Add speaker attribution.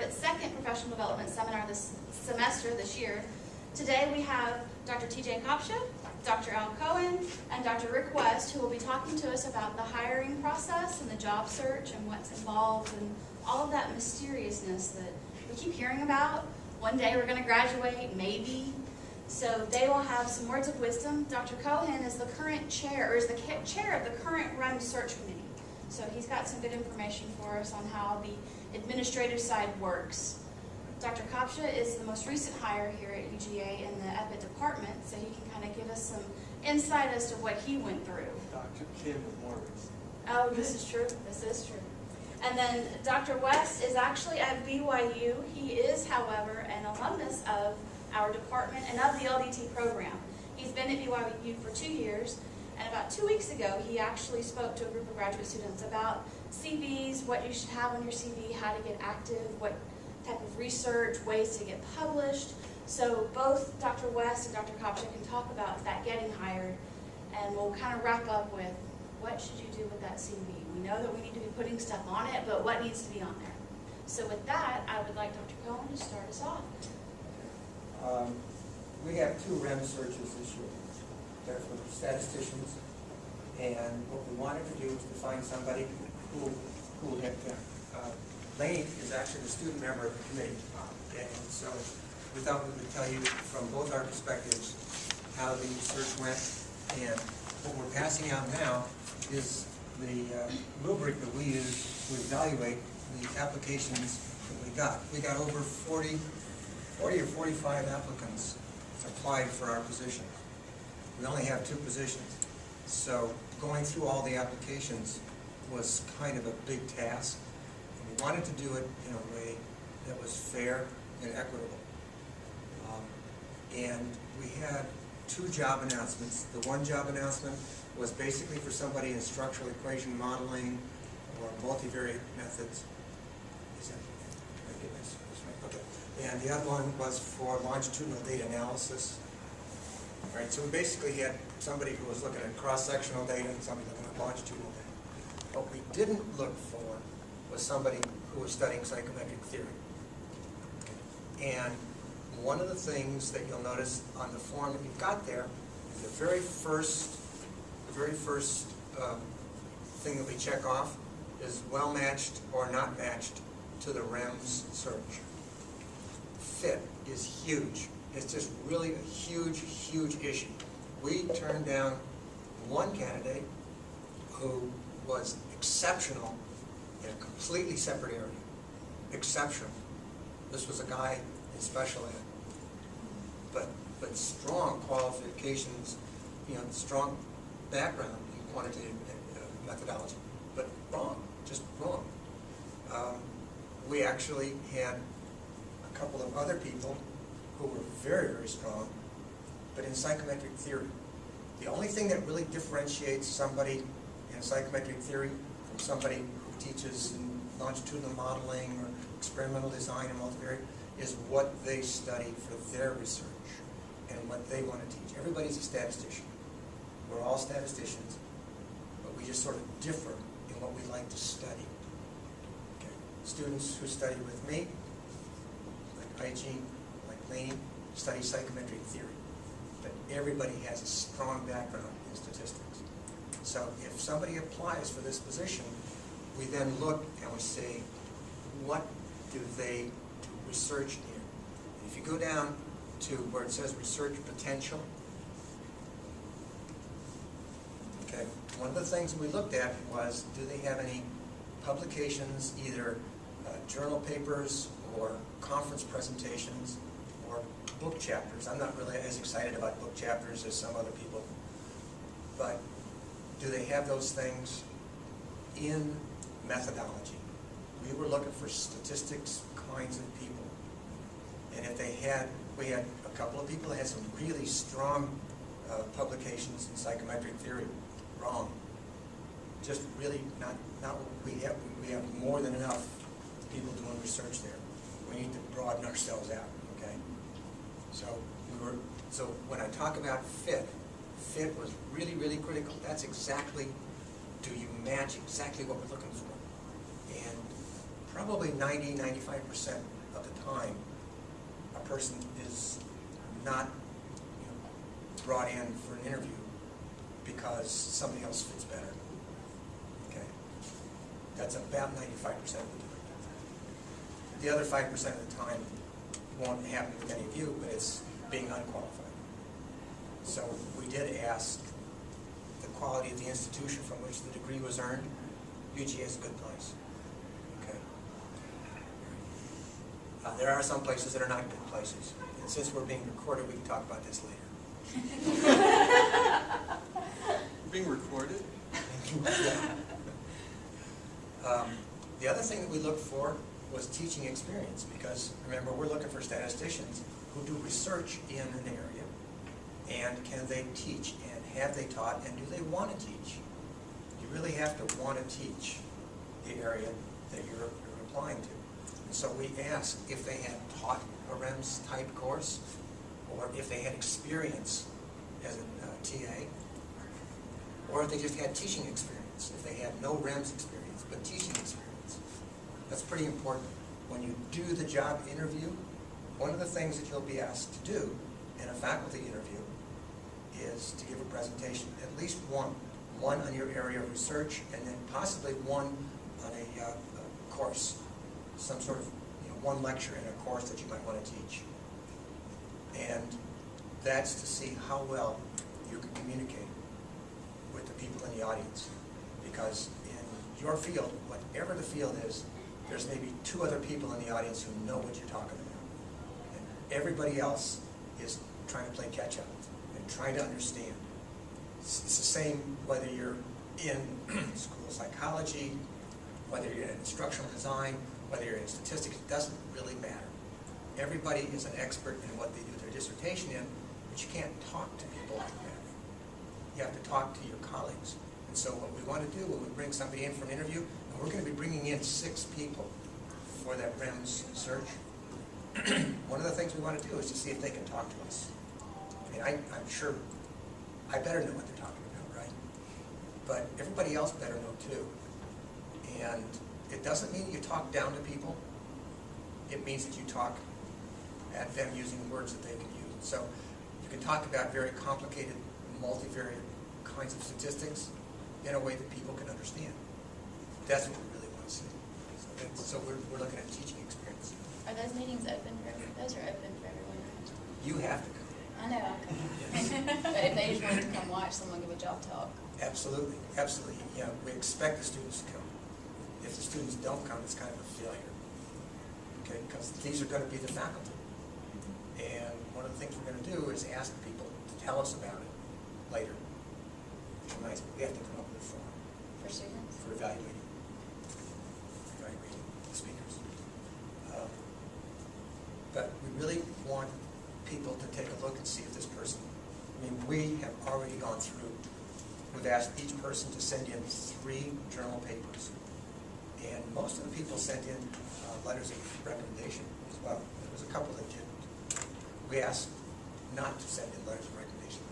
Speaker 1: its second professional development seminar this semester, this year. Today we have Dr. TJ Kopcha, Dr. Al Cohen, and Dr. Rick West, who will be talking to us about the hiring process and the job search and what's involved and all of that mysteriousness that we keep hearing about. One day we're going to graduate, maybe. So they will have some words of wisdom. Dr. Cohen is the current chair, or is the chair of the current REM search committee. So he's got some good information for us on how the administrative side works. Dr. Kopcha is the most recent hire here at UGA in the EPIT department, so he can kind of give us some insight as to what he went through.
Speaker 2: Dr. Kim is more recent.
Speaker 1: Oh, this is true. This is true. And then Dr. West is actually at BYU. He is, however, an alumnus of our department and of the LDT program. He's been at BYU for 2 years, and about 2 weeks ago, he actually spoke to a group of graduate students about CVs, what you should have on your CV, how to get active, what type of research, ways to get published. So both Dr. West and Dr. Kopcha can talk about that getting hired, and we'll kind of wrap up with what should you do with that CV. We know that we need to be putting stuff on it, but what needs to be on there? So with that, I would like Dr. Cohen to start us off.
Speaker 3: We have 2 REM searches this year. They're for statisticians, and what we wanted to do was to find somebody who had Lane is actually the student member of the committee, and so we thought we would tell you from both our perspectives how the search went, and what we're passing out now is the rubric that we use to evaluate the applications that we got. We got over 40 or 45 applicants applied for our position. We only have 2 positions, so going through all the applications was kind of a big task. We wanted to do it in a way that was fair and equitable. And we had 2 job announcements. The one job announcement was basically for somebody in structural equation modeling or multivariate methods. Is that, did I get this right? Okay. And the other one was for longitudinal data analysis. All right, so we basically had somebody who was looking at cross-sectional data and somebody looking at longitudinal data. What we didn't look for was somebody who was studying psychometric theory. And one of the things that you'll notice on the form that you've got there, the very first thing that we check off is well matched or not matched to the REMS search. Fit is huge. It's just really a huge, huge issue. We turned down one candidate who was exceptional in a completely separate area. Exceptional. This was a guy in special ed. But strong qualifications, strong background in quantitative methodology. But wrong, just wrong. We actually had a couple of other people who were very, very strong, but in psychometric theory. The only thing that really differentiates somebody in psychometric theory from somebody who teaches in longitudinal modeling or experimental design and multivariate is what they study for their research and what they want to teach. Everybody's a statistician. We're all statisticians, but we just sort of differ in what we like to study. Okay. Students who study with me, like IG, like Laney, study psychometric theory. But everybody has a strong background in statistics. So if somebody applies for this position, we then look and we say, what do they do research in? If you go down to where it says research potential, okay, one of the things we looked at was, do they have any publications, either journal papers or conference presentations or book chapters? I'm not really as excited about book chapters as some other people, but do they have those things in methodology? We were looking for statistics kinds of people, and if they had, we had a couple of people that had some really strong publications in psychometric theory. Wrong. Just really not what we have. We have more than enough people doing research there. We need to broaden ourselves out. Okay. So when I talk about fit was really, really critical. That's exactly, do you match exactly what we're looking for? And probably 90-95% of the time, a person is not brought in for an interview because somebody else fits better. Okay? That's about 95% of the time. The other 5% of the time won't happen with any of you, but it's being unqualified. So we did ask the quality of the institution from which the degree was earned. UGA is a good place. Okay. There are some places that are not good places. And since we're being recorded, we can talk about this later.
Speaker 2: Being recorded?
Speaker 3: The other thing that we looked for was teaching experience, because remember, we're looking for statisticians who do research in an area, and can they teach, and have they taught, and do they want to teach? You really have to want to teach the area that you're applying to. And so we asked if they had taught a REMS type course, or if they had experience as a TA, or if they just had teaching experience, if they had no REMS experience, but teaching experience. That's pretty important. When you do the job interview, one of the things that you'll be asked to do in a faculty interview is to give a presentation, at least one on your area of research, and then possibly one on a course, some sort of one lecture in a course that you might want to teach. And that's to see how well you can communicate with the people in the audience. Because in your field, whatever the field is, there's maybe 2 other people in the audience who know what you're talking about. And everybody else is trying to play catch up and trying to understand. It's the same whether you're in school psychology, whether you're in instructional design, whether you're in statistics, it doesn't really matter. Everybody is an expert in what they do their dissertation in, but you can't talk to people like that. You have to talk to your colleagues. And so what we want to do when we bring somebody in for an interview, and we're going to be bringing in 6 people for that REMS search, one of the things we want to do is to see if they can talk to us. I mean, I'm sure I better know what they're talking about, right? But everybody else better know too. And it doesn't mean that you talk down to people. It means that you talk at them using words that they can use. So you can talk about very complicated, multivariate kinds of statistics in a way that people can understand. That's what we really want to see. So we're looking at teaching experience.
Speaker 1: Are those meetings open for everyone? Those are open for everyone, right?
Speaker 3: You have to come.
Speaker 1: I know I'll come. But if they just wanted to come watch someone give a job talk.
Speaker 3: Absolutely, absolutely. Yeah, we expect the students to come. If the students don't come, it's kind of a failure. Okay, because these are going to be the faculty. And one of the things we're going to do is ask people to tell us about it later. Nice, but we have to come up with a form
Speaker 1: For students?
Speaker 3: for evaluating the speakers. But we really want people to take a look and see if this person, I mean, we have already gone through, we've asked each person to send in 3 journal papers. And most of the people sent in letters of recommendation as well. There was a couple that didn't. We asked not to send in letters of recommendation.